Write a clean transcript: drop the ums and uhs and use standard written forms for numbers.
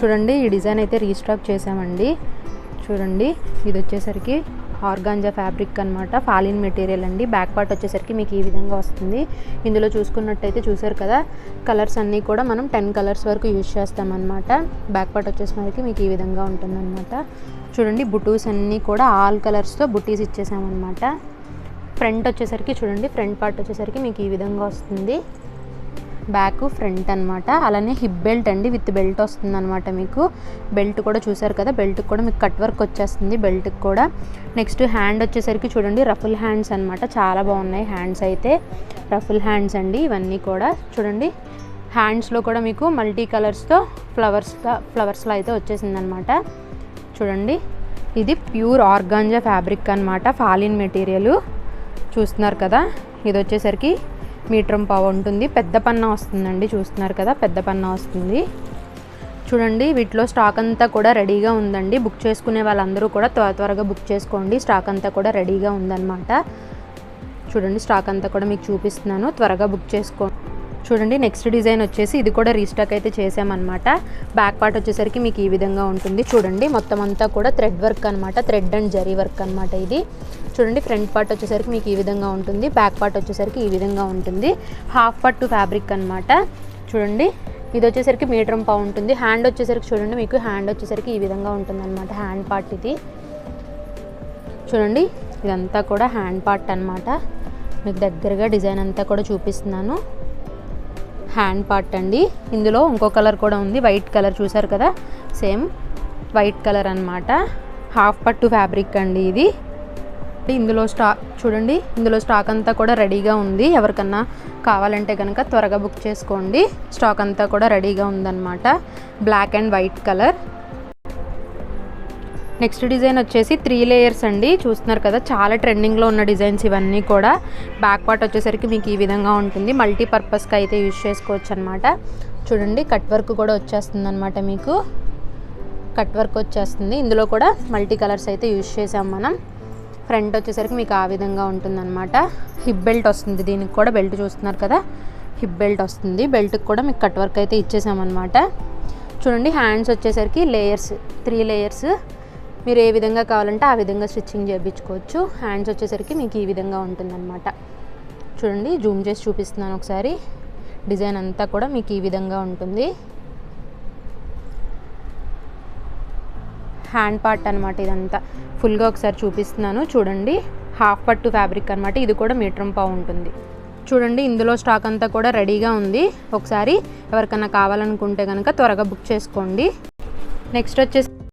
చూడండి ఈ డిజైన్ అయితే రీస్టాక్ చేసామండి. చూడండి ఇది వచ్చేసరికి ఆర్గాంజా ఫ్యాబ్రిక్ అనమాట, ఫాలిన్ మెటీరియల్ అండి. బ్యాక్ పార్ట్ వచ్చేసరికి మీకు ఈ విధంగా వస్తుంది. ఇందులో చూసుకున్నట్టయితే చూసారు కదా, కలర్స్ అన్నీ కూడా మనం 10 కలర్స్ వరకు యూజ్ చేస్తామన్నమాట. బ్యాక్ పార్ట్ వచ్చేసరికి మీకు ఈ విధంగా ఉంటుందన్నమాట. చూడండి బుటీస్ అన్నీ కూడా ఆల్ కలర్స్తో బుటీస్ ఇచ్చేసామన్నమాట. ఫ్రంట్ వచ్చేసరికి చూడండి, ఫ్రంట్ పార్ట్ వచ్చేసరికి మీకు ఈ విధంగా వస్తుంది. బ్యాక్ ఫ్రంట్ అనమాట. అలానే హిప్ బెల్ట్ అండి, విత్ బెల్ట్ వస్తుంది అనమాట. మీకు బెల్ట్ కూడా చూసారు కదా, బెల్ట్కి కూడా మీకు కట్ వర్క్ వచ్చేస్తుంది బెల్ట్కి కూడా. నెక్స్ట్ హ్యాండ్ వచ్చేసరికి చూడండి రఫుల్ హ్యాండ్స్ అనమాట, చాలా బాగున్నాయి హ్యాండ్స్ అయితే. రఫుల్ హ్యాండ్స్ అండి ఇవన్నీ కూడా. చూడండి హ్యాండ్స్లో కూడా మీకు మల్టీ కలర్స్తో ఫ్లవర్స్లో అయితే వచ్చేసింది అనమాట. చూడండి ఇది ప్యూర్ ఆర్గాంజా ఫ్యాబ్రిక్ అనమాట, ఫాలిన్ మెటీరియల్ చూస్తున్నారు కదా. ఇది వచ్చేసరికి మీటర్ పావు ఉంటుంది, పెద్ద పన్నా వస్తుందండి. చూస్తున్నారు కదా, పెద్ద పన్నా వస్తుంది. చూడండి వీటిలో స్టాక్ అంతా కూడా రెడీగా ఉందండి. బుక్ చేసుకునే వాళ్ళందరూ కూడా త్వరగా బుక్ చేసుకోండి, స్టాక్ అంతా కూడా రెడీగా ఉందన్నమాట. చూడండి స్టాక్ అంతా కూడా మీకు చూపిస్తున్నాను, త్వరగా బుక్ చేసుకోండి. చూడండి నెక్స్ట్ డిజైన్ వచ్చేసి ఇది కూడా రీస్టాక్ అయితే చేసామన్నమాట. బ్యాక్ పార్ట్ వచ్చేసరికి మీకు ఈ విధంగా ఉంటుంది. చూడండి మొత్తం అంతా కూడా థ్రెడ్ వర్క్ అనమాట, థ్రెడ్ అండ్ జరీ వర్క్ అనమాట ఇది. చూడండి ఫ్రంట్ పార్ట్ వచ్చేసరికి మీకు ఈ విధంగా ఉంటుంది, బ్యాక్ పార్ట్ వచ్చేసరికి ఈ విధంగా ఉంటుంది. హాఫ్ పట్టు ఫ్యాబ్రిక్ అనమాట. చూడండి ఇది వచ్చేసరికి మీటర్ పావు ఉంటుంది. హ్యాండ్ వచ్చేసరికి చూడండి మీకు హ్యాండ్ వచ్చేసరికి ఈ విధంగా ఉంటుంది అనమాట, హ్యాండ్ పార్ట్ ఇది. చూడండి ఇదంతా కూడా హ్యాండ్ పార్ట్ అనమాట. మీకు దగ్గరగా డిజైన్ అంతా కూడా చూపిస్తున్నాను. హ్యాండ్ పార్ట్ అండి. ఇందులో ఇంకో కలర్ కూడా ఉంది, వైట్ కలర్ చూసారు కదా, సేమ్ వైట్ కలర్ అనమాట. హాఫ్ పట్టు ఫ్యాబ్రిక్ అండి ఇది. ఇందులో చూడండి ఇందులో స్టాక్ అంతా కూడా రెడీగా ఉంది. ఎవరికన్నా కావాలంటే కనుక త్వరగా బుక్ చేసుకోండి, స్టాక్ అంతా కూడా రెడీగా ఉందన్నమాట. Black and white colour. Next design వచ్చేసి 3 లేయర్స్ అండి. చూస్తున్నారు కదా, చాలా ట్రెండింగ్లో ఉన్న డిజైన్స్ ఇవన్నీ కూడా. బ్యాక్ పార్ట్ వచ్చేసరికి మీకు ఈ విధంగా ఉంటుంది, మల్టీపర్పస్కి అయితే యూజ్ చేసుకోవచ్చు అనమాట. చూడండి కట్ వర్క్ కూడా వచ్చేస్తుంది అనమాట, మీకు కట్ వర్క్ వచ్చేస్తుంది. ఇందులో కూడా మల్టీ కలర్స్ అయితే యూజ్ చేసాం మనం. ఫ్రంట్ వచ్చేసరికి మీకు ఆ విధంగా ఉంటుందన్నమాట. హిప్ బెల్ట్ వస్తుంది, దీనికి కూడా బెల్ట్ చూస్తున్నారు కదా, హిప్ బెల్ట్ వస్తుంది. బెల్ట్కి కూడా మీకు కట్ వర్క్ అయితే ఇచ్చేసామన్నమాట. చూడండి హ్యాండ్స్ వచ్చేసరికి లేయర్స్ 3 లేయర్స్. మీరు ఏ విధంగా కావాలంటే ఆ విధంగా స్టిచ్చింగ్ చేయించుకోవచ్చు. హ్యాండ్స్ వచ్చేసరికి మీకు ఈ విధంగా ఉంటుందన్నమాట. చూడండి జూమ్ చేసి చూపిస్తున్నాను ఒకసారి. డిజైన్ అంతా కూడా మీకు ఈ విధంగా ఉంటుంది. హ్యాండ్ పార్ట్ అనమాట ఇదంతా. ఫుల్గా ఒకసారి చూపిస్తున్నాను చూడండి. హాఫ్ పట్టు ఫ్యాబ్రిక్ అనమాట, ఇది కూడా మీటర్ పావు ఉంటుంది. చూడండి ఇందులో స్టాక్ అంతా కూడా రెడీగా ఉంది. ఒకసారి ఎవరికైనా కావాలనుకుంటే కనుక త్వరగా బుక్ చేసుకోండి. నెక్స్ట్ వచ్చేసి